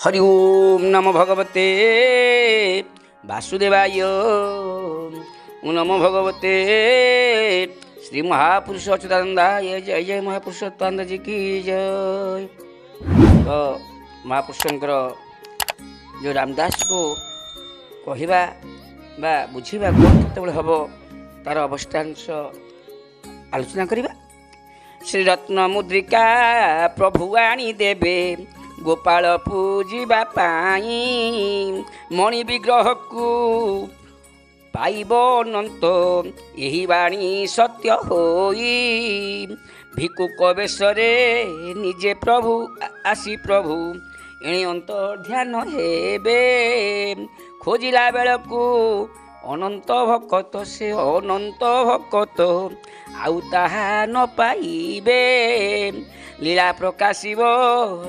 हरि ओम नमो भगवते वासुदेवाय। ओम नमो भगवते श्री महापुरुष अच्युतानंदाय। जय जय महापुरुष अच्युतानंद जी की जय। तो महापुरुषंकर जो रामदास को कहवा बा बुझा कौन केत हम तार अवस्थांश आलोचना करवा। श्री रत्न मुद्रिका प्रभु आनी देवे गोपाल पूजिबा पाई मणि विग्रह को पाइब अनंत यही वाणी सत्य होई भिकुक बेशरे निजे प्रभु आसी प्रभु एणे अंतर्ध्यान हेबे खोजिला बेलकू अनंत भक्त से अनंत भक्त आउ ताहा न पाइबे लीला प्रकाशिब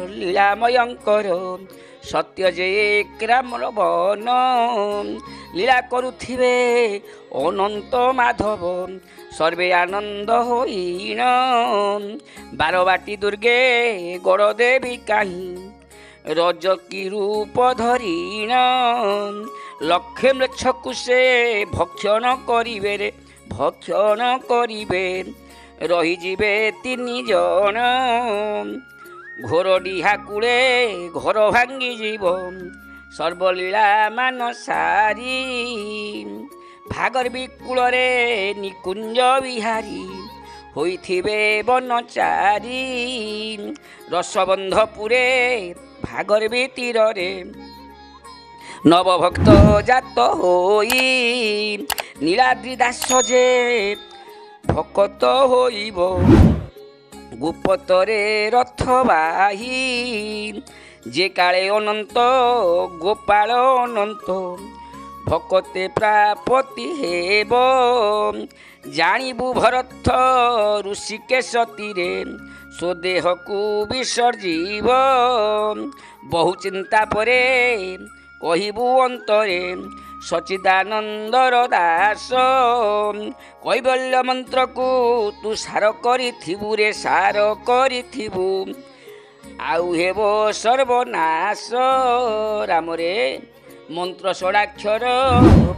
लीलामयंकर सत्य जे रामर बन लीला करुथिबे अनंत माधव सर्वे आनंद होइण बारबाटी दुर्गे गड़ देवी काहीं रजकी रूप धरिण लक्षे मृक्षकु से भक्षण करिबे रे भक्षण करिबे रहीजिबे तिनि जन घोर डिहा कूड़े घर भांगी जीव सर्वलीला मान सारी भागर विकूल निकुंज बिहारी होइथिबे बनचारी रसबंधपुरे भागर तीर रे नवभक्त जात होई नीलाद्रि दास जे भकत होइब गुपतरे रथ बाही जे काले अनंत गोपाल अनंत भकते प्रापति हेब जानिबु भरत ऋषिकेश तीरे स्वदेह को विसर्जीव बहु चिंता परे कहिबु अंतरे सचिदानंदर दास कैबल्य मंत्र को तू सार करिथिबु रे सार करिथिबु आउ हेबो सर्वनाश राम रे मंत्र षडाक्षर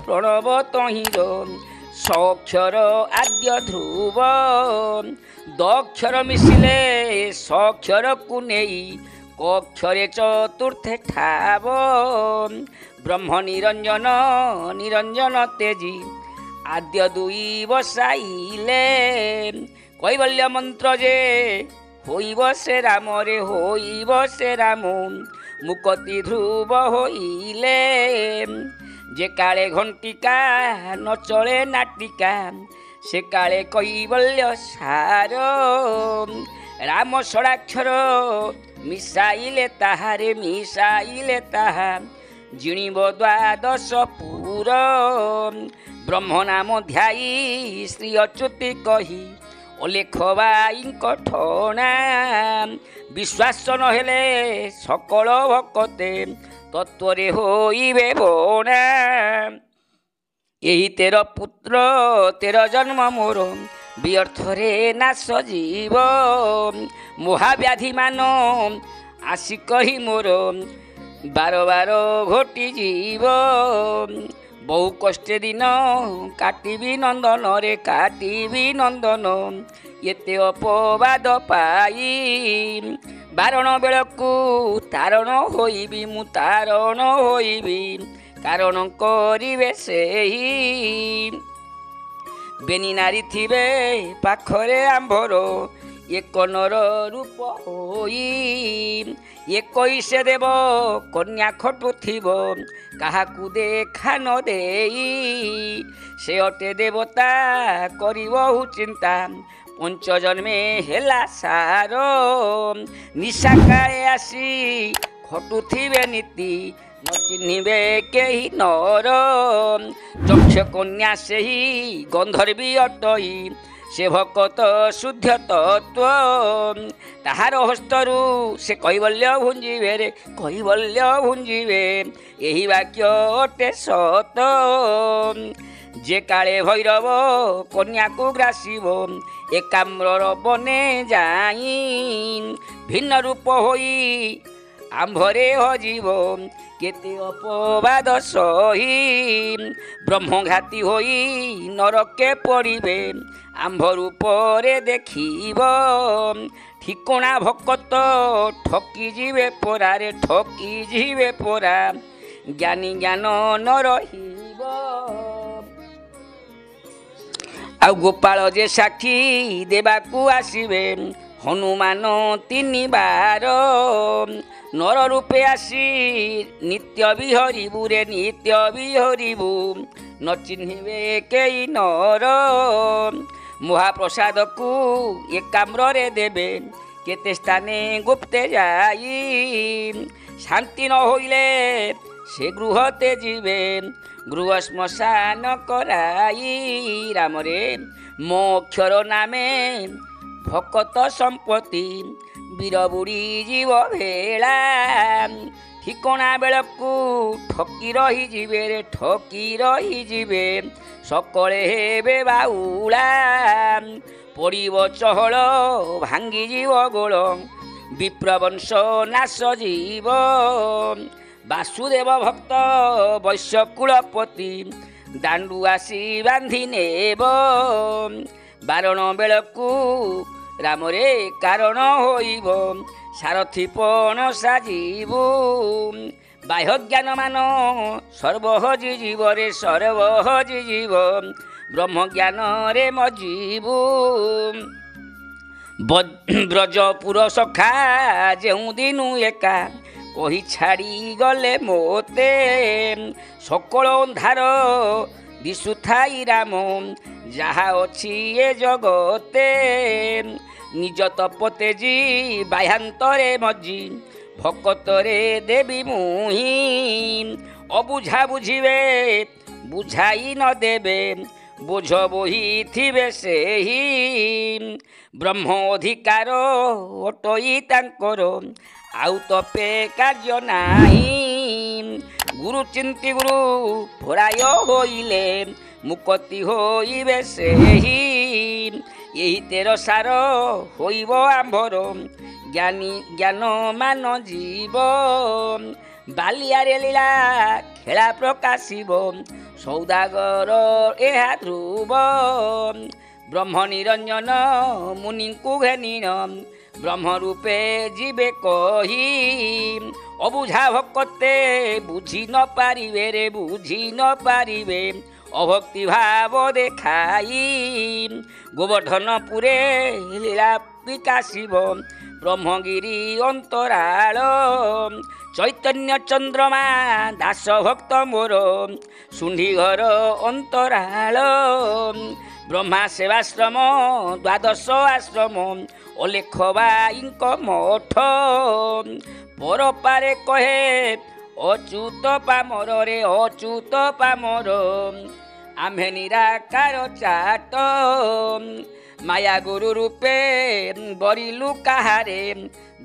प्रणव तहिर सक्षर आद्य ध्रुव दक्षर मिशिले सक्षर को नेई कक्षरे चतुर्थे ठाव ब्रह्म निरंजन निरंजन तेजी आद्य दुई बसाइले कैवल्य मंत्र जे होइब से राम रे होइब से राम मुकति ध्रुव होइले जे काले घंटिका न चले नाटिका से काले कैवल्य सार राम षडाक्षर मिसाइले ताहारे मिसाइले ताहा जिणिब द्वादश पुर ब्रह्म नाम ध्यायी श्री अच्युति कही अलेख बाईंक ठणा विश्वास नहेले सकल भकते तत्वरे होइबे बणा यही तेर पुत्र तेर जन्म मोर व्यर्थरे नाश जीव महाव्याधि मान आसी कही मोर बार बार घोटी जीव बहु कष्टे दिन काटिबी नंदन रे काटिबी नंदन एते अपवाद पाई बारण बेलकू तारण होइबी मु तारण होइबी कारण करिबे सेही बेनी नारी थिबे पाखरे आंभर एक नर रूप होई एकैसे देव कन्या खटुथिब काहाकू देखा न देई से अटे देवता करिबहु चिंता पंच जन्मे हेला सार निशा काले आसी खटुथिबे नीति न चिन्हिबे केही नर चक्ष कन्या सेही गंधर्वी अटई से भकत शुद्ध तत्व ताहार हस्तरू से कैवल्य भुंजीबे रे कैवल्य भुंजीबे यही वाक्य अटे सत जे काले भैरव कन्या को ग्रासीब एकाम्र बने जाई भिन्न रूप होई ଆମ୍ଭରେ ହଜିବ କେତେ ଅପବାଦ ସହି ବ୍ରହ୍ମଘାତୀ ହୋଇ ନରକେ ପଡ଼ିବେ ଆମ୍ଭ ରୂପରେ ଦେଖିବ ଠିକଣା ଭକତ ଠକିଯିବେ ପରାରେ ଠକିଯିବେ ପରା ଜ୍ଞାନୀ ଜ୍ଞାନ ନ ରହିବ। ଆଉ ଗୋପାଳ ଯେ ସାକ୍ଷୀ ଦେବାକୁ ଆସିବେ ହନୁମାନ 3 ବାର ନର ରୂପେ ଆସି ନିତ୍ୟ ବିହରିବୁ ରେ ନିତ୍ୟ ବିହରିବୁ ନ ଚିହ୍ନିବେ କେହି ନର ମହାପ୍ରସାଦକୁ ଏକାମ୍ରରେ ଦେବେ କେତେ ସ୍ଥାନେ ଗୁପ୍ତେ ଯାଇ ଶାନ୍ତି ନ ହୋଇଲେ ସେ ଗୃହତେ ଯିବେ ଗୃହ ଶ୍ମଶାନ କରାଇ ରାମରେ ମୋ ଅକ୍ଷର ନାମେ ଭକତ ସମ୍ପତ୍ତି ବୀର ବୁଡ଼ି ଯିବ ଭେଳା ଠିକଣା ବେଳକୁ ଠକି ରହିଯିବେ ରେ ଠକି ରହିଯିବେ ସକଳେ ହେବେ ବାଉଳା ପଡ଼ିବ ଚହଳ ଭାଙ୍ଗିଯିବ ଗୋଳ ବିପ୍ରବଂଶ ନାଶ ଯିବ ବାସୁଦେବ ଭକ୍ତ ବୈଶ୍ୟକୁଳପତି ଦାଣ୍ଡୁ ଆସି ବାନ୍ଧି ନେବ ବାରଣ ବେଳକୁ ରାମରେ କାରଣ ହୋଇବ ସାରଥି ପଣ ସାଜିବୁ ବାହ୍ୟ ଜ୍ଞାନ ମାନ ସର୍ବ ହଜିଯିବ ରେ ସର୍ବ ହଜିଯିବ ବ୍ରହ୍ମଜ୍ଞାନରେ ମଜିବୁ ବ୍ରଜପୁର ସଖା ଯେଉଁଦିନୁ ଏକା କହି ଛାଡ଼ି ଗଲେ ମୋତେ ସକଳ ଅନ୍ଧାର ଦିଶୁଥାଇ ରାମ ଯାହା ଅଛି ଏ ଜଗତେ ନିଜ ତପତେଜି ବାହ୍ୟାନ୍ତରେ ମଜି ଭକତରେ ଦେବି ମୁହିଁ ଅବୁଝା ବୁଝିବେ ବୁଝାଇ ନ ଦେବେ ବୋଝ ବୋହିଥିବେ ସେହି ବ୍ରହ୍ମ ଅଧିକାର ଅଟଇ ତାଙ୍କର ଆଉ ତପେ କାର୍ଯ୍ୟ ନାହିଁ ଗୁରୁ ଚିନ୍ତି ଗୁରୁ ଫରାୟ ହୋଇଲେ ମୁକତି ହୋଇବେ ସେହି ଏହି 13 ସାର ହୋଇବ ଆମ୍ଭର ଜ୍ଞାନୀ ଜ୍ଞାନ ମାନ ଯିବ ବାଲିଆରେ ଲୀଳା ଖେଳା ପ୍ରକାଶିବ ସୌଦାଗର ଏହା ଧ୍ରୁବ ବ୍ରହ୍ମ ନିରଞ୍ଜନ ମୁନିଙ୍କୁ ଘେନିଣ ବ୍ରହ୍ମ ରୂପେ ଯିବେ କହି ଅବୁଝା ଭକତେ ବୁଝି ନ ପାରିବେ ରେ ବୁଝି ନ ପାରିବେ ଅଭକ୍ତି ଭାବ ଦେଖାଇ ଗୋବର୍ଦ୍ଧନପୁରେ ଲୀଳା ବିକାଶିବ ବ୍ରହ୍ମଗିରି ଅନ୍ତରାଳ ଚୈତନ୍ୟ ଚନ୍ଦ୍ରମା ଦାସ ଭକ୍ତ ମୋର ଶୁଣ୍ଢି ଘର ଅନ୍ତରାଳ ବ୍ରହ୍ମା ସେବାଶ୍ରମ 12 ଆଶ୍ରମ ଅଲେଖ ବାଇଙ୍କ ମଠ ପରପାରେ କହେ ଅଚ୍ୟୁତ ପାମର ରେ ଅଚ୍ୟୁତ ପାମର ଆମ୍ଭେ ନିରାକାର ଚାଟ ମାୟା ଗୁରୁ ରୂପେ ବରିଲୁ କାହାରେ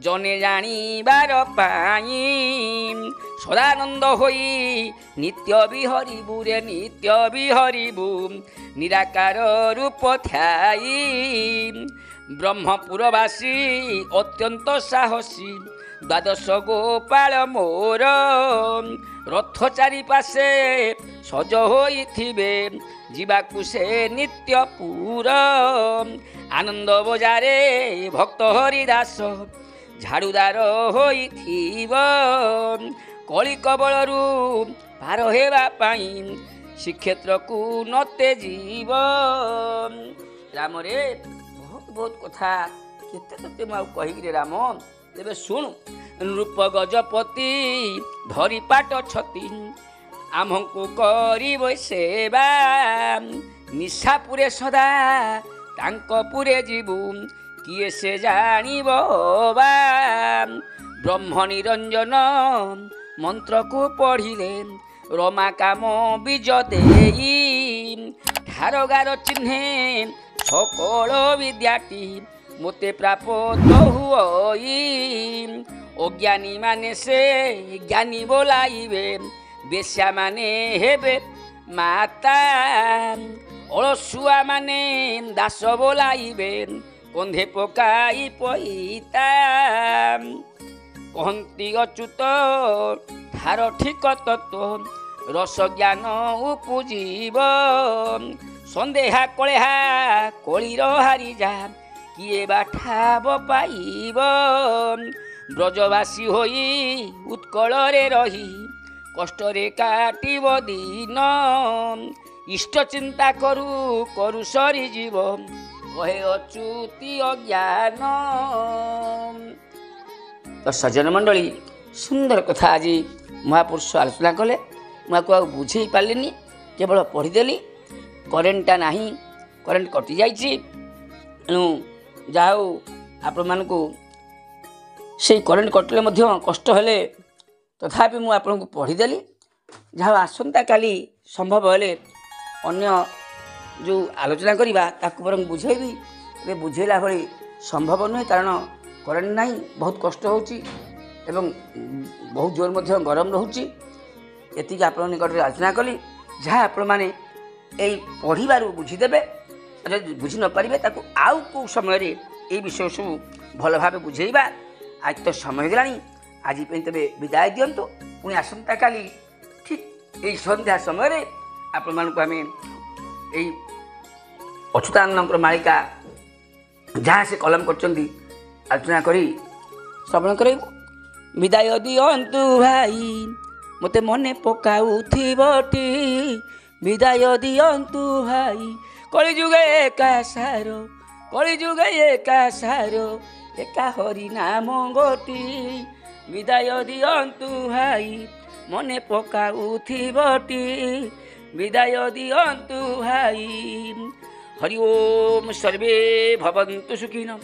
ଜନେ ଜାଣିବାର ପାଇଁ ସଦାନନ୍ଦ ହୋଇ ନିତ୍ୟ ବିହରିବୁ ରେ ନିତ୍ୟ ବିହରିବୁ ନିରାକାର ରୂପ ଥାଇ ବ୍ରହ୍ମପୁରବାସୀ ଅତ୍ୟନ୍ତ ସାହସୀ 12 ଗୋପାଳ ମୋର ରଥ ଚାରିପାଶେ ସଜ ହୋଇଥିବେ ଯିବାକୁ ସେ ନିତ୍ୟପୁର ଆନନ୍ଦ ବଜାରେ ଭକ୍ତ ହରିଦାସ ଝାଡ଼ୁଦାର ହୋଇଥିବ କଳି କବଳରୁ ପାର ହେବା ପାଇଁ ଶ୍ରୀକ୍ଷେତ୍ରକୁ ନତେ ଯିବ ରାମରେ ବହୁତ କଥା କେତେ ତତେ ମୁଁ ଆଉ କହିକିରେ ରାମ ତେବେ ଶୁଣୁ ନୃପ ଗଜପତି ଧରି ପାଟ ଛତି ଆମକୁ କରିବ ସେବା ନିଶାପୁରେ ସଦା ତାଙ୍କ ପୁରେ ଯିବୁ କିଏ ସେ ଜାଣିବ ବା ବ୍ରହ୍ମ ନିରଞ୍ଜନ ମନ୍ତ୍ରକୁ ପଢ଼ିଲେ ରମା କାମ ବୀଜ ଦେଇ ଠାରଗାର ଚିହ୍ନେ সকল বিদ্যাটি মোতে প্রাপ্ত হুই অজ্ঞানী মানে সে জ্ঞানী বলাইবে বেশ্যা মানে হেবে মাতা অলসুয়া মানে দাস বলাইবে কন্ধে পকাই পইতা कहती अच्युत थार ठीक तत्व रस ज्ञान उपजीव सन्देहा कलेहा कलिर हारी जा किए बा ठाव पाइब ब्रजवासी होई उत्कल रे रही कष्ट रे काटिब दिन इष्ट चिंता करू करू सरी जीव कहे अच्युति अज्ञान। तो सज्जन मंडली सुंदर कथा आज महापुरुष आलोचना कले मुझे बुझे पारे केवल पढ़ीदेली करेन्टा ना करेन्ट कटि जाइए तेणु जाओ आपण मानक से करेन्ट कटिले कष्ट हेले तथापि मुझे आपन को पढ़ीदेली जहाँ आसंता काली संभव हेले अन्य जो आलोचना करवा ताकू बर बुझेबी ए बुझेला भली संभव नुहे कारण करेन्ट ना बहुत कष्ट होची एवं बहुत जोर मध्य गरम रोची एति आप निकट आलोचना कली जहाँ आपण मैंने यही पढ़ार बुझीदे बुझी न पारे ताकू आउ कौ समय ये विषय सब भल भाव बुझेबा आज तो समय गला आज तेरे विदाय दिंतु पुणी आसंता काली ठीक यही संध्या समय आपण मानक आम यही अच्युतानंद मालिका जहाँ से कलम कर आलोचना करी श्रवण कर विदाय दिंतु भाई मते मने पकाउथिबटी विदाय दिंतु भाई कलि जुगे एका सारो कलि जुगे एका सारो एका हरि नाम गोटी विदाय दिंतु भाई मने पकाउथिबटी विदाय दिंतु भाई। हरि ओम सर्वे भवन्तु सुखिनः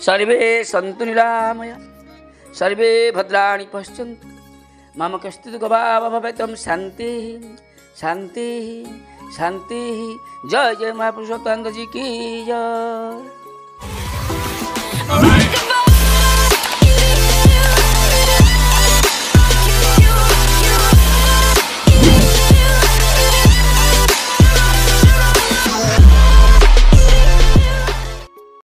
सर्वे सन्तु निरामय सर्वे भद्राणि पश्यन्तु मम कश्चित् गभाव भवेतं शांति शांति शांति। जय जय महापुरुषोत्तम जी की जय।